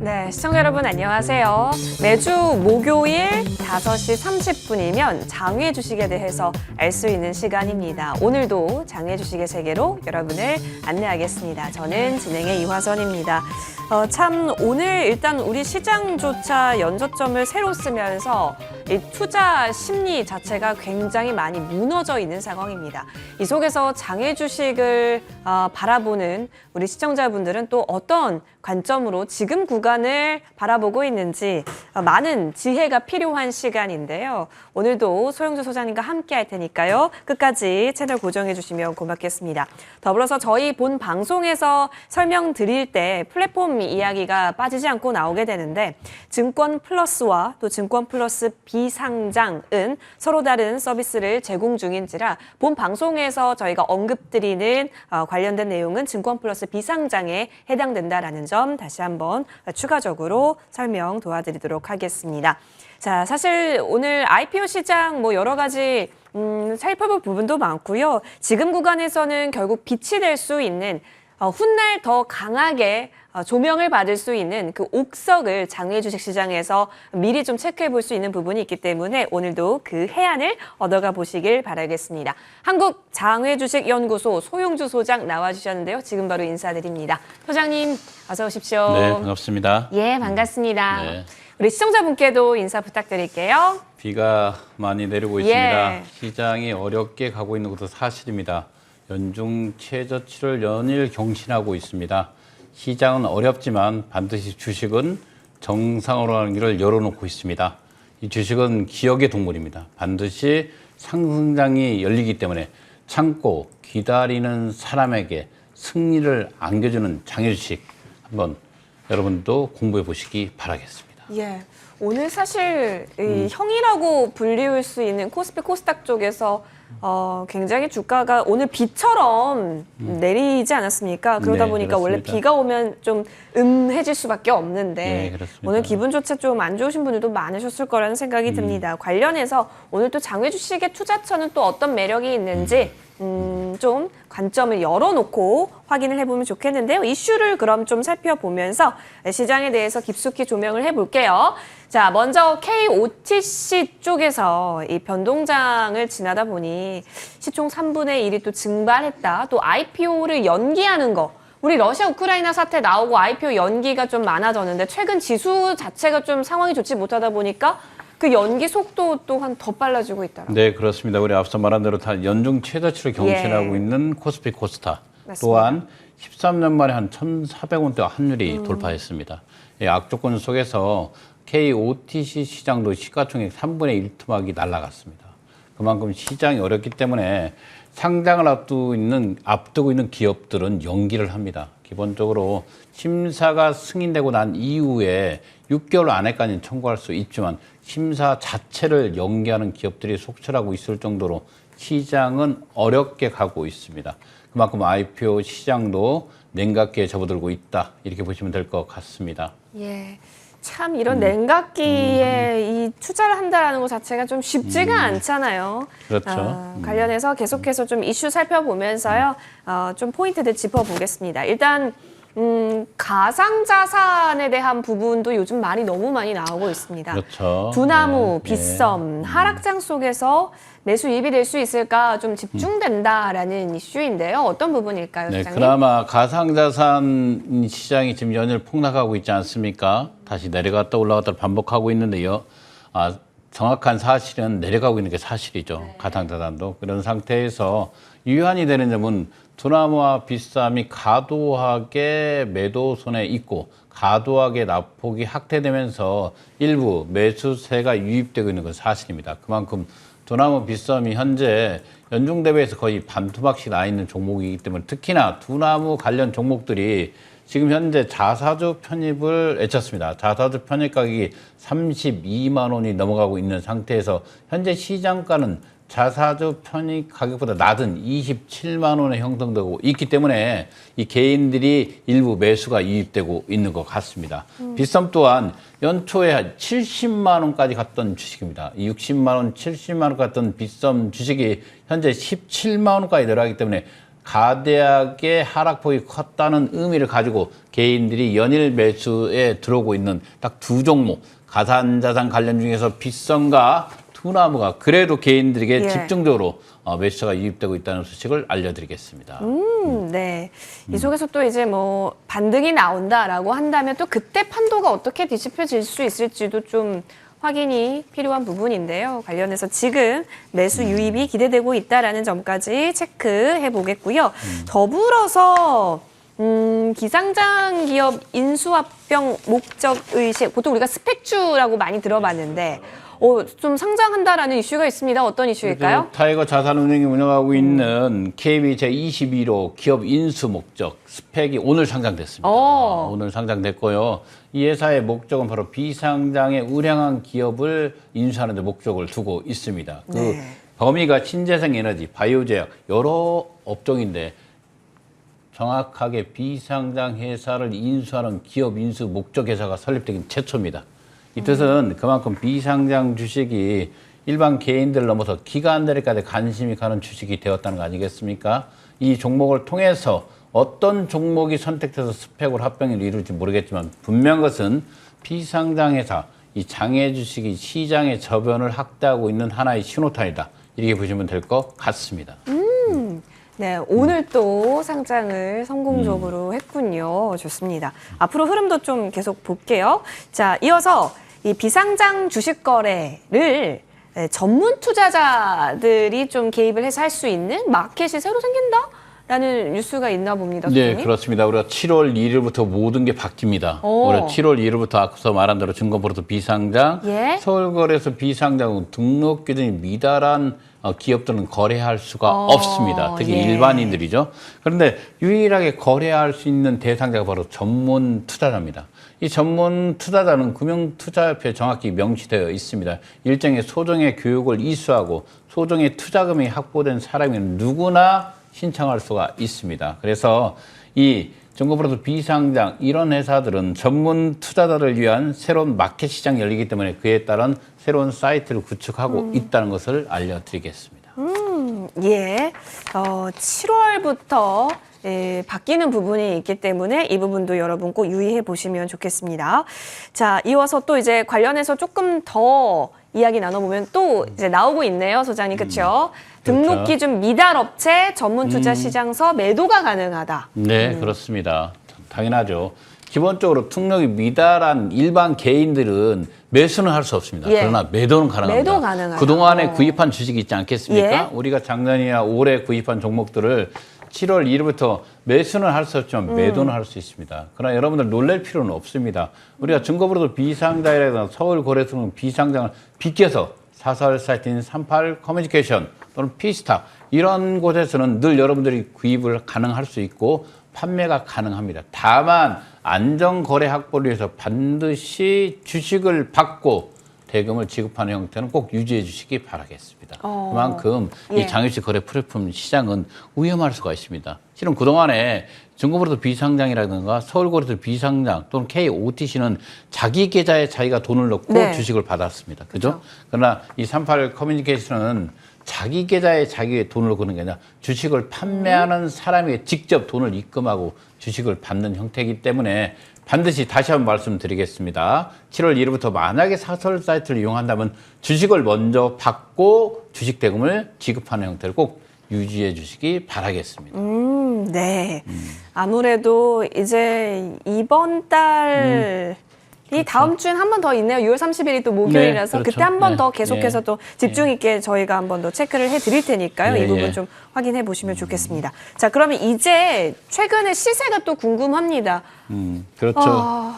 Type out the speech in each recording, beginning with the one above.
네, 시청자 여러분 안녕하세요. 매주 목요일 5시 30분이면 장외 주식에 대해서 알 수 있는 시간입니다. 오늘도 장외 주식의 세계로 여러분을 안내하겠습니다. 저는 진행의 이화선입니다. 참 오늘 일단 우리 시장조차 연저점을 새로 쓰면서 이 투자 심리 자체가 굉장히 많이 무너져 있는 상황입니다. 이 속에서 장외 주식을 바라보는 우리 시청자분들은 또 어떤 관점으로 지금 구간을 바라보고 있는지 많은 지혜가 필요한 시간인데요. 오늘도 소영주 소장님과 함께 할 테니까요. 끝까지 채널 고정해 주시면 고맙겠습니다. 더불어서 저희 본 방송에서 설명드릴 때 플랫폼 이야기가 빠지지 않고 나오게 되는데 증권 플러스와 또 증권 플러스 비상장은 서로 다른 서비스를 제공 중인지라 본 방송에서 저희가 언급드리는 관련된 내용은 증권 플러스 비상장에 해당된다라는 점 다시 한번 추가적으로 설명 도와드리도록 하겠습니다. 자, 사실 오늘 IPO 시장 여러 가지 살펴볼 부분도 많고요. 지금 구간에서는 결국 빛이 될 수 있는 훗날 더 강하게 조명을 받을 수 있는 그 옥석을 장외 주식시장에서 미리 좀 체크해 볼 수 있는 부분이 있기 때문에 오늘도 그 해안을 얻어가 보시길 바라겠습니다. 한국장외주식연구소 소용주 소장 나와주셨는데요. 지금 바로 인사드립니다. 소장님 어서 오십시오. 네, 반갑습니다. 예, 반갑습니다. 네. 우리 시청자분께도 인사 부탁드릴게요. 비가 많이 내리고 예. 있습니다. 시장이 어렵게 가고 있는 것도 사실입니다. 연중 최저치를 연일 경신하고 있습니다. 시장은 어렵지만 반드시 주식은 정상으로 가는 길을 열어놓고 있습니다. 이 주식은 기억의 동물입니다. 반드시 상승장이 열리기 때문에 참고 기다리는 사람에게 승리를 안겨주는 장외주식 한번 여러분도 공부해 보시기 바라겠습니다. 예. 오늘 사실 이 형이라고 불리울 수 있는 코스피 코스닥 쪽에서 굉장히 주가가 오늘 비처럼 내리지 않았습니까? 그러다 네, 보니까 원래 그렇습니다. 비가 오면 좀 음해질 수밖에 없는데 네, 그렇습니다. 오늘 기분조차 좀 안 좋으신 분들도 많으셨을 거라는 생각이 듭니다. 관련해서 오늘 또 장외 주식의 투자처는 또 어떤 매력이 있는지 좀 관점을 열어놓고 확인을 해보면 좋겠는데요. 이슈를 그럼 좀 살펴보면서 시장에 대해서 깊숙이 조명을 해볼게요. 자, 먼저 KOTC 쪽에서 이 변동장을 지나다 보니 시총 3분의 1이 또 증발했다. 또 IPO를 연기하는 거. 우리 러시아 우크라이나 사태 나오고 IPO 연기가 좀 많아졌는데 최근 지수 자체가 좀 상황이 좋지 못하다 보니까 그 연기 속도 또한 더 빨라지고 있더라고요. 네, 그렇습니다. 우리 앞서 말한 대로 다 연중 최저치를 경신하고 예. 있는 코스피 코스닥 맞습니다. 또한 13년 만에 한 1,400원대 환율이 돌파했습니다. 이 악조건 속에서 KOTC 시장도 시가총액 3분의 1 토막이 날아갔습니다. 그만큼 시장이 어렵기 때문에 상장을 앞두고 있는 기업들은 연기를 합니다. 기본적으로 심사가 승인되고 난 이후에 6개월 안에까지는 청구할 수 있지만 심사 자체를 연기하는 기업들이 속출하고 있을 정도로 시장은 어렵게 가고 있습니다. 그만큼 IPO 시장도 냉각기에 접어들고 있다. 이렇게 보시면 될 것 같습니다. 예. 참 이런 냉각기에 이 투자를 한다는 것 자체가 좀 쉽지가 않잖아요. 그렇죠. 관련해서 계속해서 좀 이슈 살펴보면서요. 좀 포인트들 짚어보겠습니다. 일단 가상자산에 대한 부분도 요즘 말이 너무 많이 나오고 있습니다. 그렇죠. 두나무, 네, 빗썸, 하락장 속에서 매수 이입이 될 수 있을까 좀 집중된다라는 이슈인데요. 어떤 부분일까요, 네, 소장님? 그나마 가상자산 시장이 지금 연일 폭락하고 있지 않습니까? 다시 내려갔다 올라갔다 반복하고 있는데요. 정확한 사실은 내려가고 있는 게 사실이죠. 네. 가상자산도. 그런 상태에서 유효한이 되는 점은 두나무와 빗썸이 과도하게 매도손에 있고 과도하게 낙폭이 확대되면서 일부 매수세가 유입되고 있는 건 사실입니다. 그만큼 두나무 빗썸이 현재 연중 대비해서 거의 반토막씩 나 있는 종목이기 때문에 특히나 두나무 관련 종목들이 지금 현재 자사주 편입을 외쳤습니다. 자사주 편입 가격이 32만 원이 넘어가고 있는 상태에서 현재 시장가는 자사주 편입 가격보다 낮은 27만 원에 형성되고 있기 때문에 이 개인들이 일부 매수가 유입되고 있는 것 같습니다. 빗썸 또한 연초에 70만 원까지 갔던 주식입니다. 60만 원, 70만 원 갔던 빗썸 주식이 현재 17만 원까지 내려가기 때문에 가대하게 하락폭이 컸다는 의미를 가지고 개인들이 연일 매수에 들어오고 있는 딱 두 종목, 가산자산 관련 중에서 빗성과 투나무가 그래도 개인들에게 예. 집중적으로 매수가 유입되고 있다는 소식을 알려드리겠습니다. 네. 이 속에서 또 이제 뭐 반등이 나온다라고 한다면 또 그때 판도가 어떻게 뒤집혀질 수 있을지도 좀 확인이 필요한 부분인데요. 관련해서 지금 매수 유입이 기대되고 있다라는 점까지 체크해 보겠고요. 더불어서 기상장 기업 인수합병 목적 의식, 보통 우리가 스펙주라고 많이 들어봤는데 좀 상장한다라는 이슈가 있습니다. 어떤 이슈일까요? 타이거 자산운용이 운영하고 있는 KB 제21호 기업 인수 목적 스펙이 오늘 상장됐습니다. 오늘 상장됐고요. 이 회사의 목적은 바로 비상장에 우량한 기업을 인수하는 데 목적을 두고 있습니다. 그 범위가 신재생 에너지, 바이오제약 여러 업종인데 정확하게 비상장 회사를 인수하는 기업 인수 목적 회사가 설립되긴 최초입니다. 이 뜻은 그만큼 비상장 주식이 일반 개인들 넘어서 기관들까지 관심이 가는 주식이 되었다는 거 아니겠습니까? 이 종목을 통해서 어떤 종목이 선택돼서 스펙으로 합병을 이룰지 모르겠지만 분명한 것은 비상장 회사, 이 장애 주식이 시장의 저변을 확대하고 있는 하나의 신호탄이다. 이렇게 보시면 될 것 같습니다. 네, 오늘 또 상장을 성공적으로 했군요. 좋습니다. 앞으로 흐름도 좀 계속 볼게요. 자, 이어서 이 비상장 주식 거래를 전문 투자자들이 좀 개입을 해서 할 수 있는 마켓이 새로 생긴다라는 뉴스가 있나 봅니다. 네, 소장님. 그렇습니다. 우리가 7월 2일부터 모든 게 바뀝니다. 우리가 7월 2일부터 앞서 말한 대로 증권보로서 비상장, 예. 서울거래소 비상장 등록 규정이 미달한 기업들은 거래할 수가 없습니다. 특히 예. 일반인들이죠. 그런데 유일하게 거래할 수 있는 대상자가 바로 전문 투자자입니다. 이 전문 투자자는 금융투자협회에 정확히 명시되어 있습니다. 일정의 소정의 교육을 이수하고 소정의 투자금이 확보된 사람이면 누구나 신청할 수가 있습니다. 그래서 이 증권브로커 비상장 이런 회사들은 전문 투자자를 위한 새로운 마켓 시장이 열리기 때문에 그에 따른 새로운 사이트를 구축하고 있다는 것을 알려드리겠습니다. 예. 7월부터 바뀌는 부분이 있기 때문에 이 부분도 여러분 꼭 유의해 보시면 좋겠습니다. 자, 이어서 또 이제 관련해서 조금 더 이야기 나눠보면 또 이제 나오고 있네요, 소장님. 그렇죠? 등록 기준 미달 업체 전문 투자 시장서 매도가 가능하다. 네, 그렇습니다. 당연하죠. 기본적으로 등록이 미달한 일반 개인들은 매수는 할 수 없습니다. 예. 그러나 매도는 가능합니다. 매도 가능하다. 그동안에 구입한 주식이 있지 않겠습니까? 예. 우리가 작년이나 올해 구입한 종목들을 7월 1일부터 매수는 할 수 없지만 매도는 할 수 있습니다. 그러나 여러분들 놀랄 필요는 없습니다. 우리가 증거보로도 비상장이라든가 서울거래소는 비상장을 비껴서 사설 사이트인 38 커뮤니케이션 또는 피스타 이런 곳에서는 늘 여러분들이 구입을 가능할 수 있고 판매가 가능합니다. 다만 안전거래 확보를 위해서 반드시 주식을 받고 대금을 지급하는 형태는 꼭 유지해 주시기 바라겠습니다. 그만큼 예. 이 장외식 거래 플랫폼 시장은 위험할 수가 있습니다. 실은 그동안에 증권보로도 비상장이라든가 서울거래소 비상장 또는 KOTC는 자기 계좌에 자기가 돈을 넣고 네. 주식을 받았습니다. 그죠? 그러나 이 38 커뮤니케이션은 자기 계좌에 자기의 돈을 넣는 게 아니라 주식을 판매하는 사람에게 직접 돈을 입금하고 주식을 받는 형태이기 때문에 반드시 다시 한번 말씀드리겠습니다. 7월 1일부터 만약에 사설 사이트를 이용한다면 주식을 먼저 받고 주식 대금을 지급하는 형태를 꼭 유지해 주시기 바라겠습니다. 네. 아무래도 이제 이번 달이 다음 주엔 한 번 더 있네요. 6월 30일이 또 목요일이라서 네, 그렇죠. 그때 한 번 더 네. 계속해서 예. 또 집중 있게 저희가 한 번 더 체크를 해드릴 테니까요. 예, 이 부분 예. 좀 확인해 보시면 좋겠습니다. 자, 그러면 이제 최근의 시세가 또 궁금합니다. 그렇죠.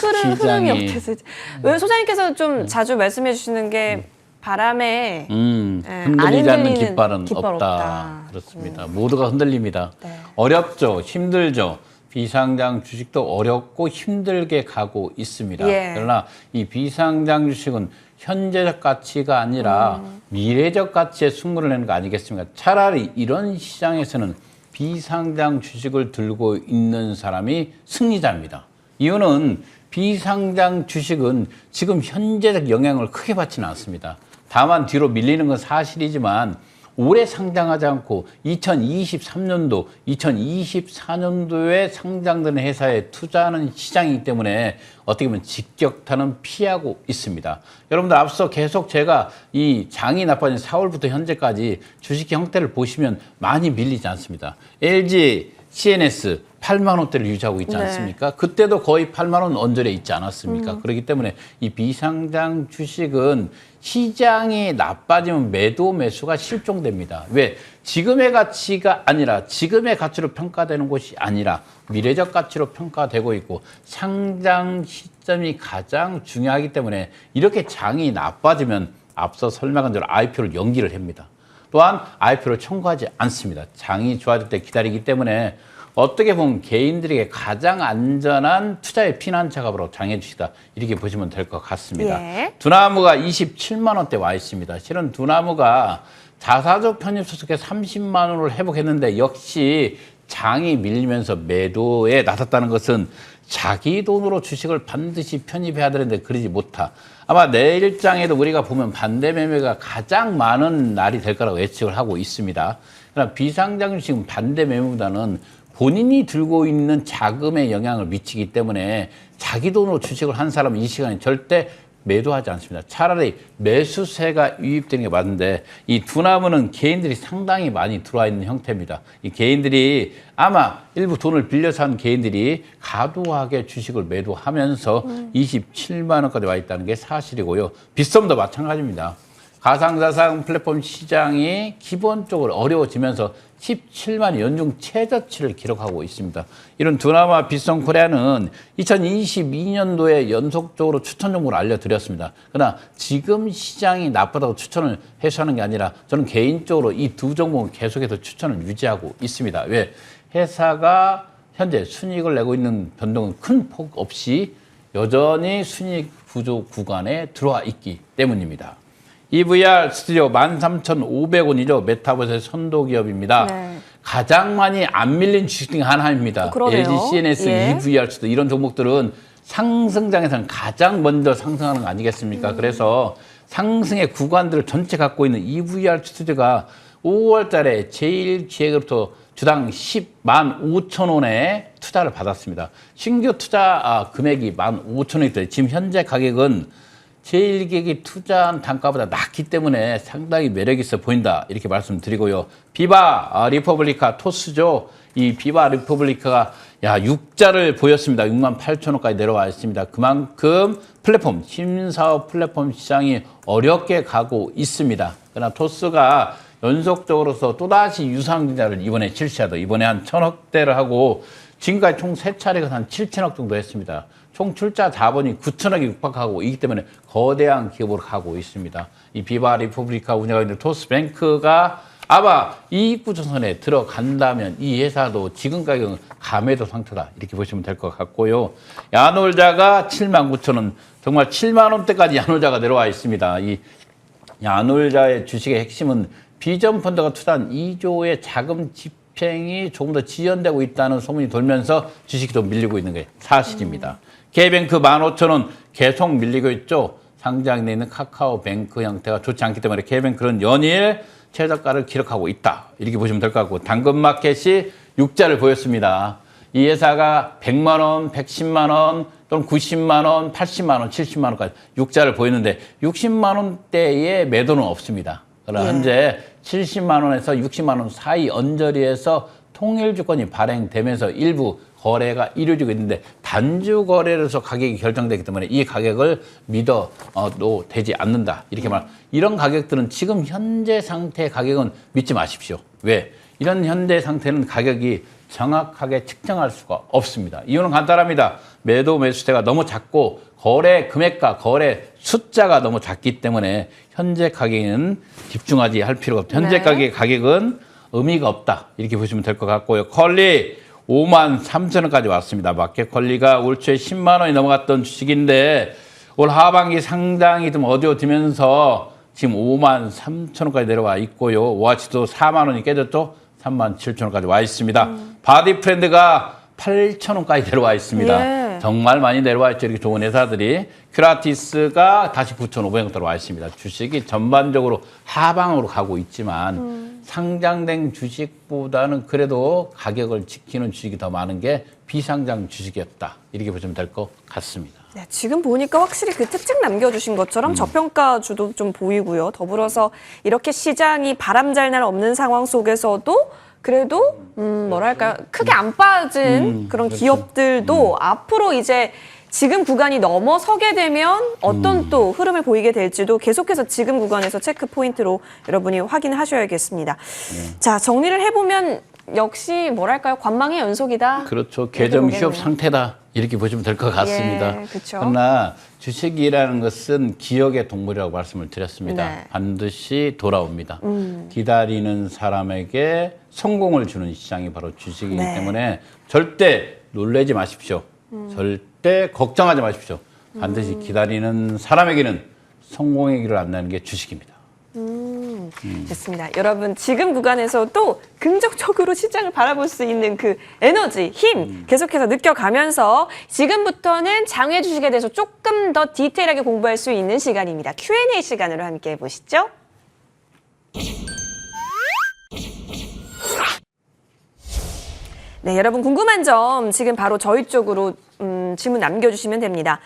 흐름이 시장이. 어떻게 됐을지. 왜 소장님께서 좀 자주 말씀해 주시는 게 바람에 흔들리지 안 않는 흔들리는 깃발은 깃발 없다. 없다. 그렇습니다. 모두가 흔들립니다. 네. 어렵죠. 힘들죠. 비상장 주식도 어렵고 힘들게 가고 있습니다. 예. 그러나 이 비상장 주식은 현재적 가치가 아니라 미래적 가치에 승부를 내는 거 아니겠습니까? 차라리 이런 시장에서는 비상장 주식을 들고 있는 사람이 승리자입니다. 이유는 비상장 주식은 지금 현재적 영향을 크게 받지는 않습니다. 다만 뒤로 밀리는 건 사실이지만 올해 상장하지 않고 2023년도, 2024년도에 상장되는 회사에 투자하는 시장이기 때문에 어떻게 보면 직격탄은 피하고 있습니다. 여러분들 앞서 계속 제가 이 장이 나빠진 4월부터 현재까지 주식 형태를 보시면 많이 밀리지 않습니다. LG, CNS 8만 원대를 유지하고 있지 않습니까? 그때도 거의 8만 원 언저리에 있지 않았습니까? 그렇기 때문에 이 비상장 주식은 시장이 나빠지면 매도 매수가 실종됩니다. 왜? 지금의 가치가 아니라 지금의 가치로 평가되는 곳이 아니라 미래적 가치로 평가되고 있고 상장 시점이 가장 중요하기 때문에 이렇게 장이 나빠지면 앞서 설명한 대로 IPO를 연기를 합니다. 또한 IPO를 청구하지 않습니다. 장이 좋아질 때 기다리기 때문에 어떻게 보면 개인들에게 가장 안전한 투자의 피난 작업으로 장해 주시다. 이렇게 보시면 될 것 같습니다. 예. 두나무가 27만 원대 와 있습니다. 실은 두나무가 자사주 편입소득에 30만 원을 회복했는데 역시 장이 밀리면서 매도에 나섰다는 것은 자기 돈으로 주식을 반드시 편입해야 되는데 그러지 못하. 아마 내일장에도 우리가 보면 반대 매매가 가장 많은 날이 될 거라고 예측을 하고 있습니다. 그러나 비상장 주식은 반대 매매보다는 본인이 들고 있는 자금에 영향을 미치기 때문에 자기 돈으로 주식을 한 사람은 이 시간에 절대 매도하지 않습니다. 차라리 매수세가 유입되는 게 맞는데 이 두나무는 개인들이 상당히 많이 들어와 있는 형태입니다. 이 개인들이 아마 일부 돈을 빌려서 한 개인들이 과도하게 주식을 매도하면서 27만 원까지 와 있다는 게 사실이고요. 빗썸도 마찬가지입니다. 가상자산 플랫폼 시장이 기본적으로 어려워지면서 17만 연중 최저치를 기록하고 있습니다. 이런 두나무와 빗썸코리아는 2022년도에 연속적으로 추천 종목을 알려드렸습니다. 그러나 지금 시장이 나쁘다고 추천을 해서 하는 게 아니라 저는 개인적으로 이 두 종목을 계속해서 추천을 유지하고 있습니다. 왜? 회사가 현재 순이익을 내고 있는 변동은 큰 폭 없이 여전히 순이익 구조 구간에 들어와 있기 때문입니다. EVR 스튜디오 13,500원이죠. 메타버스의 선도 기업입니다. 네. 가장 많이 안 밀린 주식 중 하나입니다. 그러네요. LG, CNS, 예. EVR 스튜디오 이런 종목들은 상승장에서는 가장 먼저 상승하는 거 아니겠습니까? 그래서 상승의 구간들을 전체 갖고 있는 EVR 스튜디오가 5월 달에 제1기획으로부터 주당 10만 5천 원에 투자를 받았습니다. 신규 투자 금액이 15,000원이 돼요. 지금 현재 가격은 제1기획이 투자한 단가보다 낮기 때문에 상당히 매력 있어 보인다. 이렇게 말씀드리고요. 비바 리퍼블리카 토스죠. 이 비바 리퍼블리카가 6자를 보였습니다. 68,000원까지 내려와 있습니다. 그만큼 플랫폼, 신사업 플랫폼 시장이 어렵게 가고 있습니다. 그러나 토스가 연속적으로서 또다시 유상증자를 이번에 실시하다. 이번에 한 1,000억대를 하고 지금까지 총 3차례가 한 7천억 정도 했습니다. 총 출자 자본이 9천억이 육박하고 있기 때문에 거대한 기업으로 가고 있습니다. 이 비바 리퍼블리카 운영하고 있는 토스뱅크가 아마 이익구조선에 들어간다면 이 회사도 지금 가격은 가매도 상태다. 이렇게 보시면 될 것 같고요. 야놀자가 79,000원, 정말 7만 원대까지 야놀자가 내려와 있습니다. 이 야놀자의 주식의 핵심은 비전 펀드가 투자한 2조의 자금 집행이 조금 더 지연되고 있다는 소문이 돌면서 주식이 좀 밀리고 있는 게 사실입니다. K뱅크 15,000원 계속 밀리고 있죠. 상장돼 있는 카카오뱅크 형태가 좋지 않기 때문에 K뱅크는 연일 최저가를 기록하고 있다. 이렇게 보시면 될 것 같고 당근마켓이 6자를 보였습니다. 이 회사가 100만 원, 110만 원 또는 90만 원, 80만 원, 70만 원까지 6자를 보였는데 60만 원대의 매도는 없습니다. 그러나 현재 70만 원에서 60만 원 사이 언저리에서 통일주권이 발행되면서 일부 거래가 이루어지고 있는데 단주 거래로서 가격이 결정되기 때문에 이 가격을 믿어도 되지 않는다. 이렇게 이런 가격들은 지금 현재 상태의 가격은 믿지 마십시오. 왜? 이런 현재 상태는 가격이 정확하게 측정할 수가 없습니다. 이유는 간단합니다. 매도 매수대가 너무 작고 거래 금액과 거래 숫자가 너무 작기 때문에 현재 가격에는 집중하지 할 필요가 없다. 현재 가격은 의미가 없다. 이렇게 보시면 될 것 같고요. 컬리 53,000원까지 왔습니다. 마켓 컬리가 올 초에 10만 원이 넘어갔던 주식인데 올 하반기 상당히 좀 어려워지면서 지금 53,000원까지 내려와 있고요. 오아치도 4만 원이 깨졌죠. 37,000원까지 와 있습니다. 바디프렌드가 8,000원까지 내려와 있습니다. 예. 정말 많이 내려와 있죠. 이렇게 좋은 회사들이. 큐라티스가 다시 9,500원대로 와 있습니다. 주식이 전반적으로 하방으로 가고 있지만 상장된 주식보다는 그래도 가격을 지키는 주식이 더 많은 게 비상장 주식이었다. 이렇게 보시면 될 것 같습니다. 네, 지금 보니까 확실히 그 특징 남겨주신 것처럼 저평가주도 좀 보이고요. 더불어서 이렇게 시장이 바람 잘 날 없는 상황 속에서도 그래도 뭐랄까 크게 안 빠진 그런 그렇죠. 기업들도 앞으로 이제 지금 구간이 넘어서게 되면 어떤 또 흐름을 보이게 될지도 계속해서 지금 구간에서 체크 포인트로 여러분이 확인하셔야겠습니다. 자, 정리를 해보면 역시 뭐랄까요? 관망의 연속이다. 그렇죠. 이렇게 개점 보겠네요. 휴업 상태다. 이렇게 보시면 될 것 같습니다. 예, 그렇죠. 그러나 주식이라는 것은 기억의 동물이라고 말씀을 드렸습니다. 네. 반드시 돌아옵니다. 기다리는 사람에게 성공을 주는 시장이 바로 주식이기 네. 때문에 절대 놀라지 마십시오. 절대 걱정하지 마십시오. 반드시 기다리는 사람에게는 성공의 길을 안내하는 게 주식입니다. 됐습니다. 여러분 지금 구간에서도 긍정적으로 시장을 바라볼 수 있는 그 에너지, 힘 계속해서 느껴가면서 지금부터는 장외 주식에 대해서 조금 더 디테일하게 공부할 수 있는 시간입니다. Q&A 시간으로 함께 해보시죠. 네, 여러분 궁금한 점 지금 바로 저희 쪽으로 질문 남겨주시면 됩니다.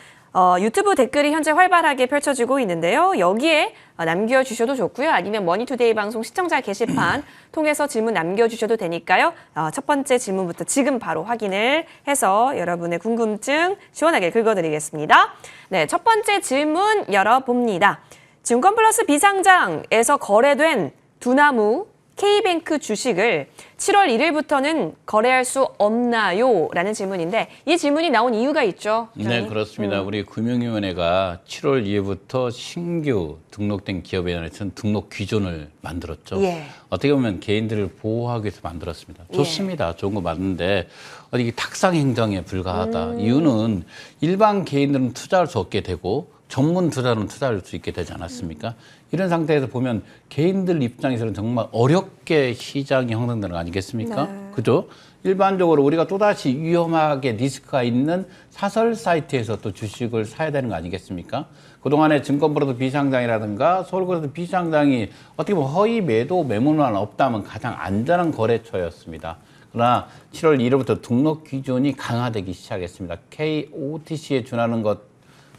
유튜브 댓글이 현재 활발하게 펼쳐지고 있는데요. 여기에 남겨주셔도 좋고요. 아니면 머니투데이 방송 시청자 게시판 통해서 질문 남겨주셔도 되니까요. 첫 번째 질문부터 지금 바로 확인을 해서 여러분의 궁금증 시원하게 긁어드리겠습니다. 네, 첫 번째 질문 열어봅니다. 증권플러스 비상장에서 거래된 두나무 K뱅크 주식을 7월 1일부터는 거래할 수 없나요? 라는 질문인데 이 질문이 나온 이유가 있죠? 네, 그렇습니다. 우리 금융위원회가 7월 2일부터 신규 등록된 기업에 대해서는 등록 기준을 만들었죠. 예. 어떻게 보면 개인들을 보호하기 위해서 만들었습니다. 예. 좋습니다. 좋은 거 맞는데 이게 탁상 행정에 불과하다. 이유는 일반 개인들은 투자할 수 없게 되고 전문 투자는 투자할 수 있게 되지 않았습니까? 이런 상태에서 보면 개인들 입장에서는 정말 어렵게 시장이 형성되는 거 아니겠습니까? 네. 그죠? 일반적으로 우리가 또다시 위험하게 리스크가 있는 사설 사이트에서 또 주식을 사야 되는 거 아니겠습니까? 그동안에 증권브로커 비상장이라든가 서울거래소 비상장이 어떻게 보면 허위 매도 매물만 없다면 가장 안전한 거래처였습니다. 그러나 7월 1일부터 등록 기준이 강화되기 시작했습니다. KOTC에 준하는 것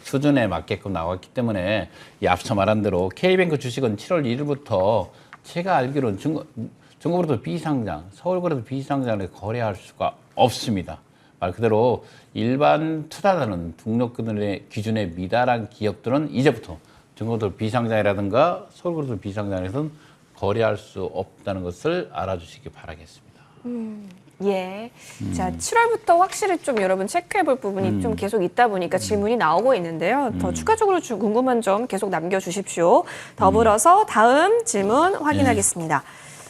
수준에 맞게끔 나왔기 때문에 이 앞서 말한 대로 K뱅크 주식은 7월 1일부터 제가 알기로는 증권브로커 비상장, 서울거래소 비상장을 거래할 수가 없습니다. 말 그대로 일반 투자자는 등록 기준에 미달한 기업들은 이제부터 증권브로커 비상장이라든가 서울거래소 비상장에서는 거래할 수 없다는 것을 알아주시기 바라겠습니다. 예. 자, 7월부터 확실히 좀 여러분 체크해 볼 부분이 좀 계속 있다 보니까 질문이 나오고 있는데요. 더 추가적으로 궁금한 점 계속 남겨주십시오. 더불어서 다음 질문 확인하겠습니다.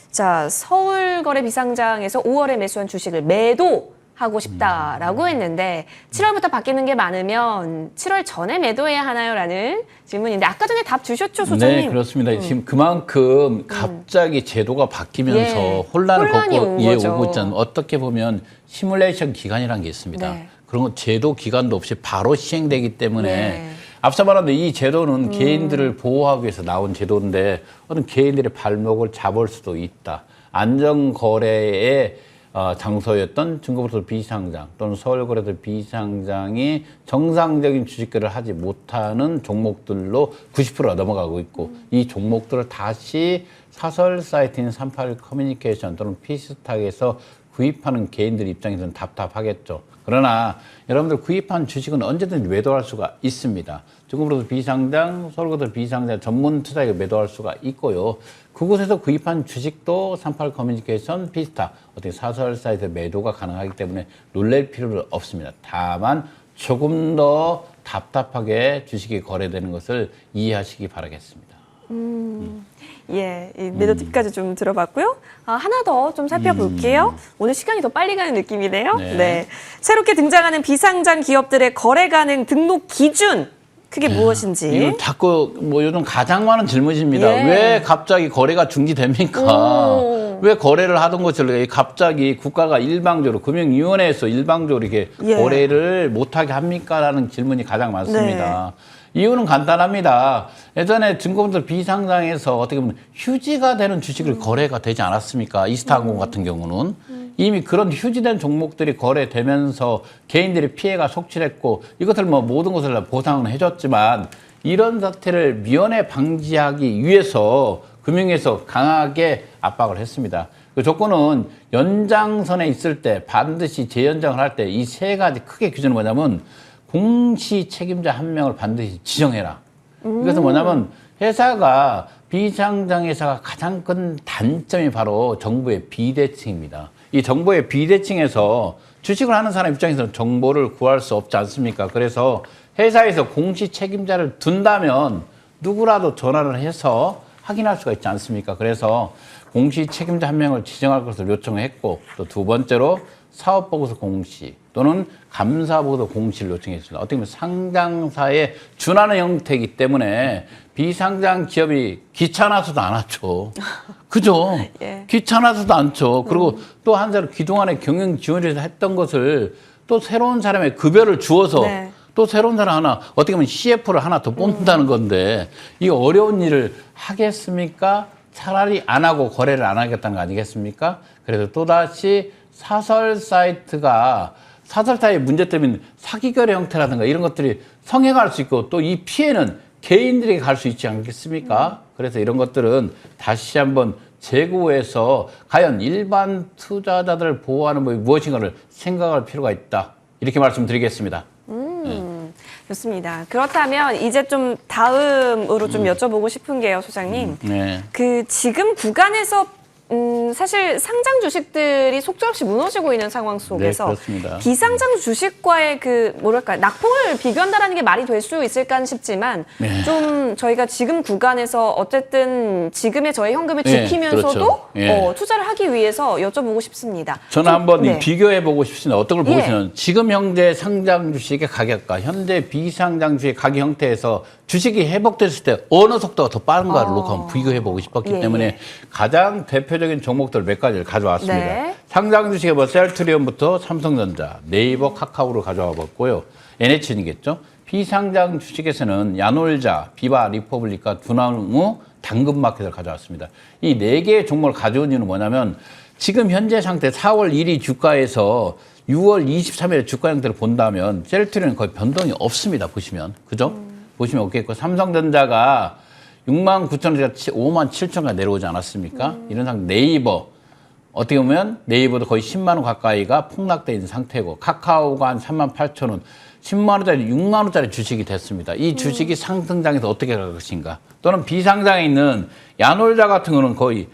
자, 서울거래 비상장에서 5월에 매수한 주식을 매도하고 싶다라고 했는데 7월부터 바뀌는 게 많으면 7월 전에 매도해야 하나요? 라는 질문인데 아까 전에 답 주셨죠, 소장님? 네, 그렇습니다. 지금 그만큼 갑자기 제도가 바뀌면서 예, 혼란을 혼란이 온 거죠. 오고 있잖아요. 어떻게 보면 시뮬레이션 기간이라는 게 있습니다. 네. 그런 거 제도 기간도 없이 바로 시행되기 때문에 네. 앞서 말한 대로 이 제도는 개인들을 보호하기 위해서 나온 제도인데 어떤 개인들의 발목을 잡을 수도 있다. 안전거래의 장소였던 증권브로커 비상장 또는 서울거래소 비상장이 정상적인 주식거래를 하지 못하는 종목들로 90%가 넘어가고 있고 이 종목들을 다시 사설 사이트인 38 커뮤니케이션 또는 피스탁에서 구입하는 개인들 입장에서는 답답하겠죠. 그러나 여러분들 구입한 주식은 언제든지 매도할 수가 있습니다. 증권브로커 비상장, 서울거래소 비상장 전문 투자에 매도할 수가 있고요. 그곳에서 구입한 주식도 38 커뮤니케이션, 피스타 어떻게 사설 사이트 매도가 가능하기 때문에 놀랄 필요는 없습니다. 다만 조금 더 답답하게 주식이 거래되는 것을 이해하시기 바라겠습니다. 예, 이 매도 팁까지 좀 들어봤고요. 하나 더 좀 살펴볼게요. 오늘 시간이 더 빨리 가는 느낌이네요. 네. 네. 새롭게 등장하는 비상장 기업들의 거래 가능 등록 기준, 그게 무엇인지. 이건 자꾸 뭐 요즘 가장 많은 질문입니다. 예. 왜 갑자기 거래가 중지됩니까? 왜 거래를 하던 것을 갑자기 국가가 일방적으로 금융위원회에서 일방적으로 이렇게 예. 거래를 못하게 합니까? 라는 질문이 가장 많습니다. 이유는 간단합니다. 예전에 증권들 비상장에서 어떻게 보면 휴지가 되는 주식을 거래가 되지 않았습니까? 이스타항공 같은 경우는 이미 그런 휴지된 종목들이 거래되면서 개인들의 피해가 속출했고 이것을 뭐 모든 것을 다 보상은 해줬지만 이런 사태를 미연에 방지하기 위해서 금융에서 강하게 압박을 했습니다. 그 조건은 연장선에 있을 때 반드시 재연장을 할 때 이 세 가지 크게 규정은 뭐냐면 공시 책임자 한 명을 반드시 지정해라. 이것은 뭐냐면 회사가 비상장 회사가 가장 큰 단점이 바로 정부의 비대칭입니다. 이 정부의 비대칭에서 주식을 하는 사람 입장에서는 정보를 구할 수 없지 않습니까? 그래서 회사에서 공시 책임자를 둔다면 누구라도 전화를 해서 확인할 수가 있지 않습니까? 그래서 공시 책임자 한 명을 지정할 것을 요청했고 또 두 번째로 사업보고서 공시 또는 감사보고서 공시를 요청했습니다. 어떻게 보면 상장사에 준하는 형태이기 때문에 비상장 기업이 귀찮아서도 안 하죠. 그죠? 예. 귀찮아서도 않죠. 그리고 또 한 사람 그동안에 경영 지원에서 했던 것을 또 새로운 사람의 급여를 주어서 네. 또 새로운 사람 하나 어떻게 보면 CF를 하나 더 뽑는다는 건데 이 어려운 일을 하겠습니까? 차라리 안 하고 거래를 안 하겠다는 거 아니겠습니까? 그래서 또다시 사설 사이트가 사설 사이트의 문제점인 사기거래 형태라든가 이런 것들이 성행할 수 있고 또 이 피해는 개인들에게 갈 수 있지 않겠습니까? 그래서 이런 것들은 다시 한번 재고해서 과연 일반 투자자들을 보호하는 법이 무엇인가를 생각할 필요가 있다. 이렇게 말씀드리겠습니다. 좋습니다. 그렇다면 이제 좀 다음으로 좀 여쭤보고 싶은 게요, 소장님. 네. 그 지금 구간에서 사실 상장 주식들이 속절없이 무너지고 있는 상황 속에서 그렇습니다. 비상장 주식과의 그 뭐랄까 낙폭을 비교한다라는 게 말이 될 수 있을까 싶지만 네. 좀 저희가 지금 구간에서 어쨌든 지금의 저희 현금을 네, 지키면서도 그렇죠. 예. 투자를 하기 위해서 여쭤보고 싶습니다. 저는 한번 네. 비교해 보고 싶습니다. 어떤 걸 예. 보시면 지금 현재 상장 주식의 가격과 현재 비상장 주식의 가격 형태에서 주식이 회복됐을 때 어느 속도가 더 빠른가를 놓고 한번 비교해 보고 싶었기 예, 때문에 예. 가장 대표적인 종목들 몇 가지를 가져왔습니다. 네. 상장 주식에 뭐 셀트리온부터 삼성전자, 네이버, 카카오를 가져와 봤고요. NHN이겠죠. 비상장 주식에서는 야놀자, 비바, 리퍼블리카, 두나무, 당근마켓을 가져왔습니다. 이 네 개의 종목을 가져온 이유는 뭐냐면 지금 현재 상태 4월 1일 주가에서 6월 23일 주가 형태를 본다면 셀트리온은 거의 변동이 없습니다. 보시면. 그죠? 보시면 없겠고 삼성전자가 69,000원에서 57,000원까지 내려오지 않았습니까? 이런 상태 네이버 어떻게 보면 네이버도 거의 10만 원 가까이가 폭락돼 있는 상태고 카카오가 한 38,000원 10만 원짜리 6만 원짜리 주식이 됐습니다. 이 주식이 상승장에서 어떻게 갈 것인가 또는 비상장에 있는 야놀자 같은 거는 거의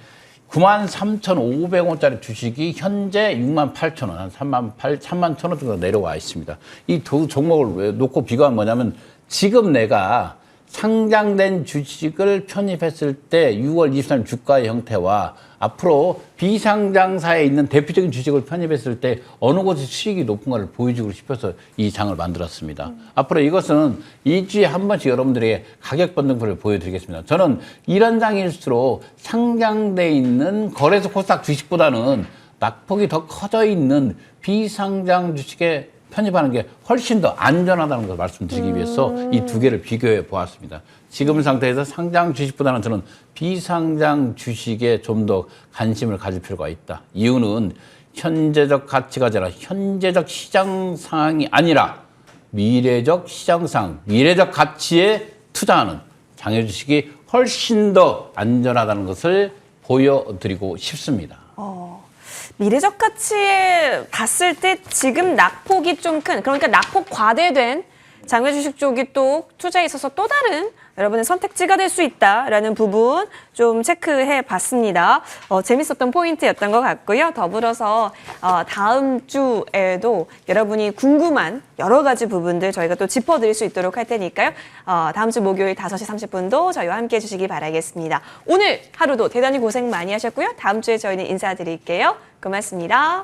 93,500원짜리 주식이 현재 68,000원, 한 3만 1,000원 정도 내려와 있습니다. 이 두 종목을 왜 놓고 비교하면 뭐냐면 지금 내가 상장된 주식을 편입했을 때 6월 23일 주가의 형태와 앞으로 비상장사에 있는 대표적인 주식을 편입했을 때 어느 곳이 수익이 높은가를 보여주고 싶어서 이 장을 만들었습니다. 앞으로 이것은 2주에 한 번씩 여러분들에게 가격 변동표를 보여드리겠습니다. 저는 이런 장일수록 상장돼 있는 거래소 코스닥 주식보다는 낙폭이 더 커져 있는 비상장 주식에 편입하는 게 훨씬 더 안전하다는 것을 말씀드리기 위해서 이 두 개를 비교해 보았습니다. 지금 상태에서 상장 주식보다는 저는 비상장 주식에 좀 더 관심을 가질 필요가 있다. 이유는 현재적 가치가 아니라 현재적 시장 상황이 아니라 미래적 시장 상황, 미래적 가치에 투자하는 장외 주식이 훨씬 더 안전하다는 것을 보여드리고 싶습니다. 미래적 가치에 봤을 때 지금 낙폭이 좀 큰, 그러니까 낙폭 과대된 장외 주식 쪽이 또 투자에 있어서 또 다른 여러분의 선택지가 될 수 있다라는 부분 좀 체크해 봤습니다. 재밌었던 포인트였던 것 같고요. 더불어서 다음 주에도 여러분이 궁금한 여러 가지 부분들 저희가 또 짚어드릴 수 있도록 할 테니까요. 다음 주 목요일 5시 30분도 저희와 함께 해주시기 바라겠습니다. 오늘 하루도 대단히 고생 많이 하셨고요. 다음 주에 저희는 인사드릴게요. 고맙습니다.